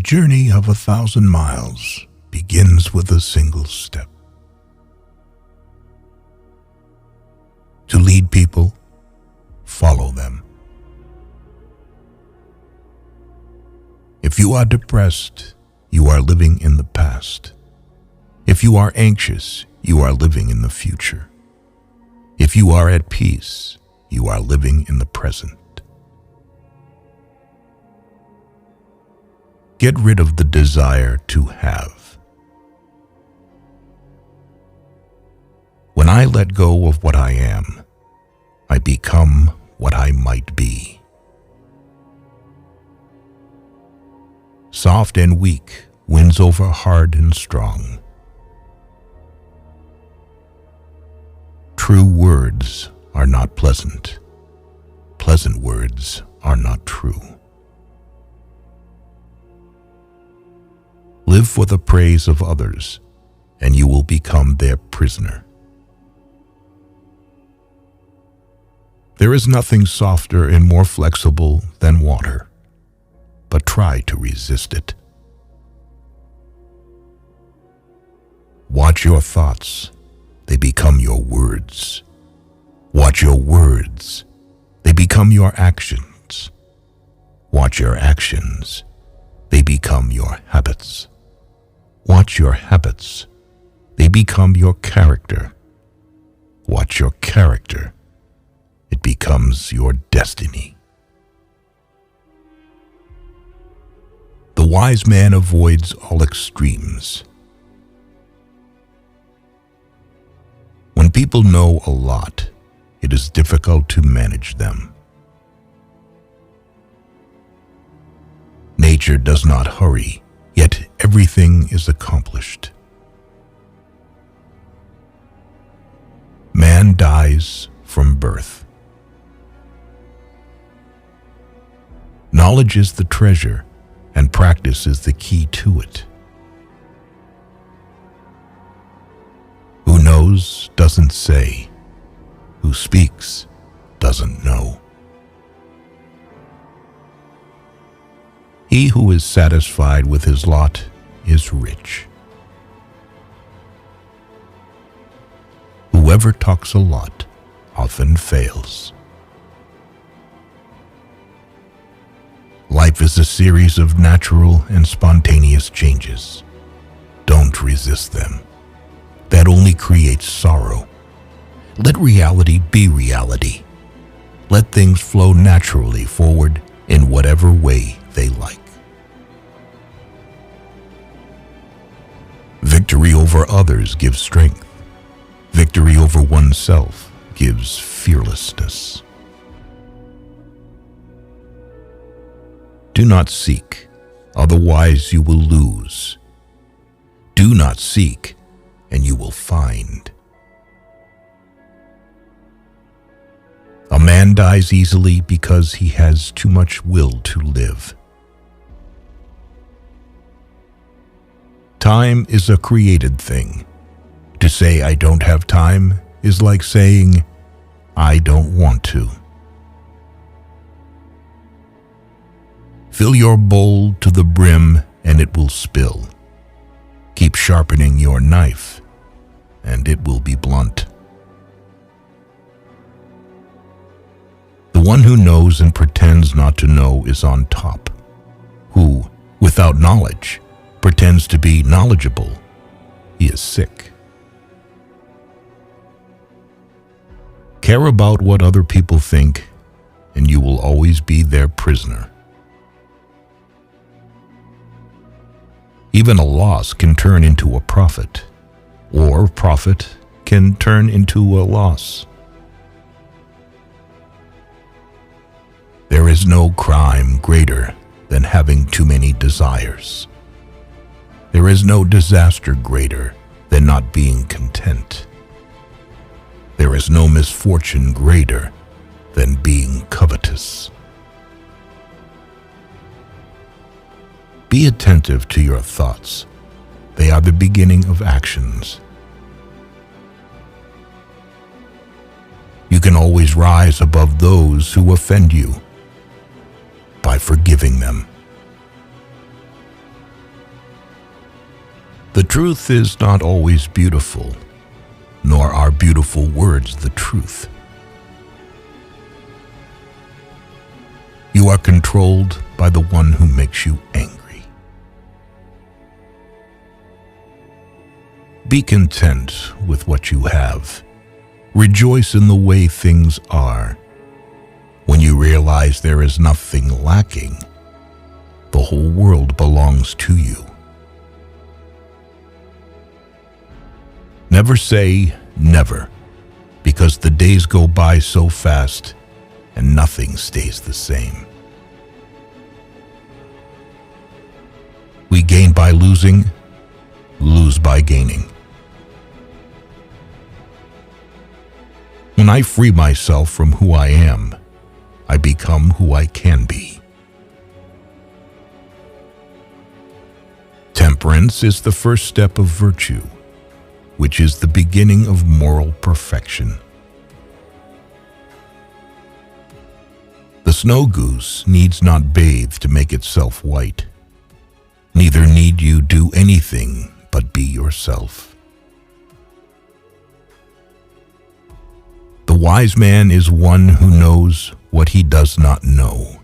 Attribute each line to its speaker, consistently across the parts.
Speaker 1: journey of 1,000 miles begins with a single step. To lead people, follow them. If you are depressed, you are living in the past. If you are anxious, you are living in the future. If you are at peace, you are living in the present. Get rid of the desire to have. When I let go of what I am, I become what I might be. Soft and weak wins over hard and strong. True words are not pleasant. Pleasant words are not true. Live for the praise of others, and you will become their prisoner. There is nothing softer and more flexible than water, but try to resist it. Watch your thoughts, they become your words. Watch your words, they become your actions. Watch your actions, they become your habits. Watch your habits, they become your character. Watch your character, it becomes your destiny. The wise man avoids all extremes. When people know a lot, it is difficult to manage them. Nature does not hurry, yet everything is accomplished. Man dies from birth. Knowledge is the treasure, and practice is the key to it. Who knows doesn't say. Who speaks doesn't know. He who is satisfied with his lot is rich. Whoever talks a lot often fails. Life is a series of natural and spontaneous changes. Don't resist them. That only creates sorrow. Let reality be reality. Let things flow naturally forward in whatever way they like. Victory over others gives strength. Victory over oneself gives fearlessness. Do not seek, otherwise you will lose. Do not seek, and you will find. A man dies easily because he has too much will to live. Time is a created thing. To say I don't have time is like saying I don't want to. Fill your bowl to the brim and it will spill. Keep sharpening your knife and it will be blunt. The one who knows and pretends not to know is on top. Who, without knowledge, pretends to be knowledgeable, he is sick. Care about what other people think, and you will always be their prisoner. Even a loss can turn into a profit, or profit can turn into a loss. There is no crime greater than having too many desires. There is no disaster greater than not being content. There is no misfortune greater than being covetous. Be attentive to your thoughts. They are the beginning of actions. You can always rise above those who offend you by forgiving them. The truth is not always beautiful, nor are beautiful words the truth. You are controlled by the one who makes you angry. Be content with what you have. Rejoice in the way things are. When you realize there is nothing lacking, the whole world belongs to you. Never say never, because the days go by so fast and nothing stays the same. We gain by losing, lose by gaining. When I free myself from who I am, I become who I can be. Temperance is the first step of virtue, which is the beginning of moral perfection. The snow goose needs not bathe to make itself white. Neither need you do anything but be yourself. The wise man is one who knows what he does not know.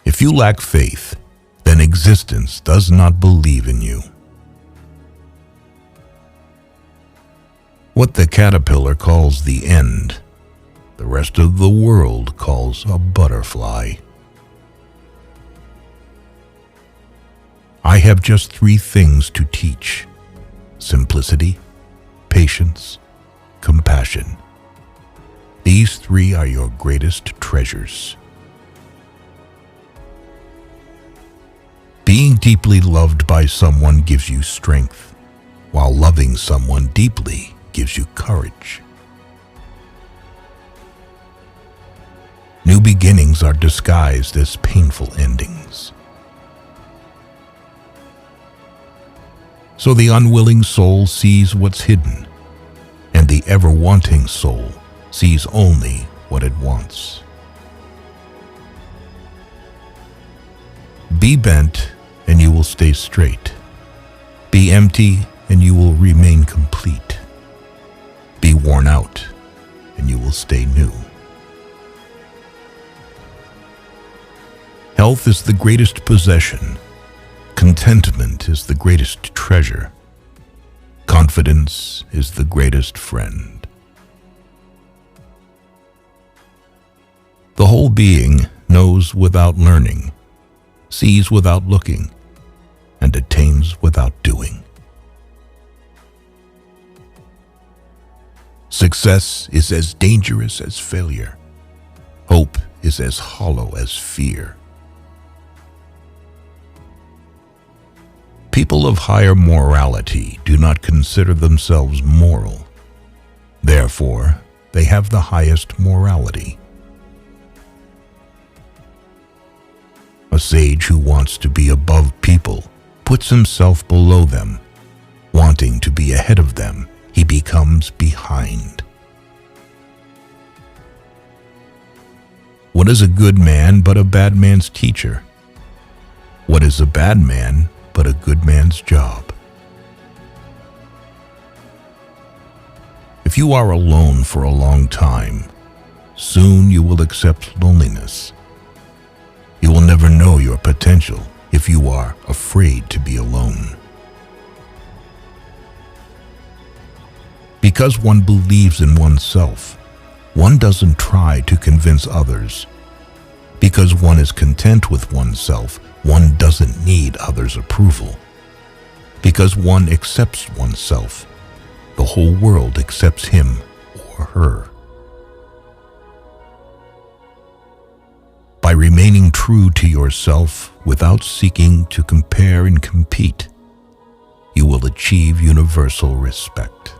Speaker 1: If you lack faith, then existence does not believe in you. What the caterpillar calls the end, the rest of the world calls a butterfly. I have just 3 things to teach: simplicity, patience, compassion. These 3 are your greatest treasures. Being deeply loved by someone gives you strength, while loving someone deeply gives you courage. New beginnings are disguised as painful endings. So the unwilling soul sees what's hidden, and the ever-wanting soul sees only what it wants. Be bent, and you will stay straight. Be empty, and you will remain complete. Be worn out, and you will stay new. Health is the greatest possession. Contentment is the greatest treasure. Confidence is the greatest friend. The whole being knows without learning, sees without looking, and attains without doing. Success is as dangerous as failure. Hope is as hollow as fear. People of higher morality do not consider themselves moral. Therefore, they have the highest morality. A sage who wants to be above people puts himself below them. Wanting to be ahead of them, he becomes behind. What is a good man but a bad man's teacher? What is a bad man but a good man's job? If you are alone for a long time, soon you will accept loneliness. You will never know your potential if you are afraid to be alone. Because one believes in oneself, one doesn't try to convince others. Because one is content with oneself, one doesn't need others' approval. Because one accepts oneself, the whole world accepts him or her. By remaining true to yourself without seeking to compare and compete, you will achieve universal respect.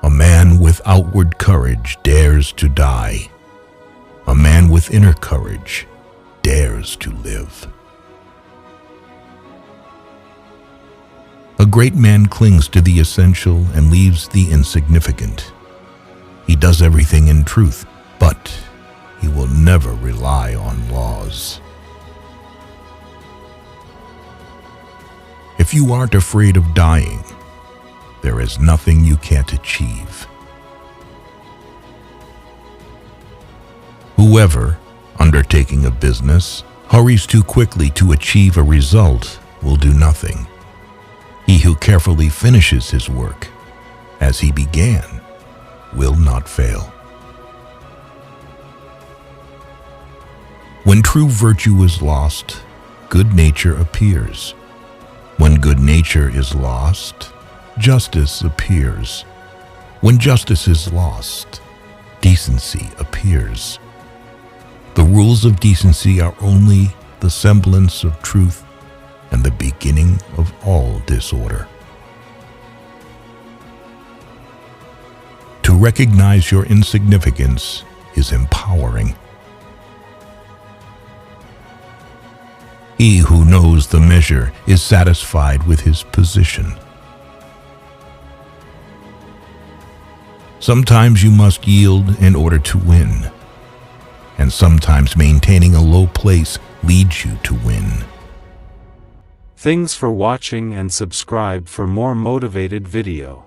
Speaker 1: A man with outward courage dares to die. A man with inner courage dares to live. A great man clings to the essential and leaves the insignificant. He does everything in truth, but he will never rely on laws. If you aren't afraid of dying, there is nothing you can't achieve. Whoever, undertaking a business, hurries too quickly to achieve a result will do nothing. He who carefully finishes his work, as he began, will not fail. When true virtue is lost, good nature appears. When good nature is lost, justice appears. When justice is lost, decency appears. The rules of decency are only the semblance of truth and the beginning of all disorder. To recognize your insignificance is empowering. He who knows the measure is satisfied with his position. Sometimes you must yield in order to win, and sometimes maintaining a low place leads you to win.
Speaker 2: Thanks for watching and subscribe for more motivated video.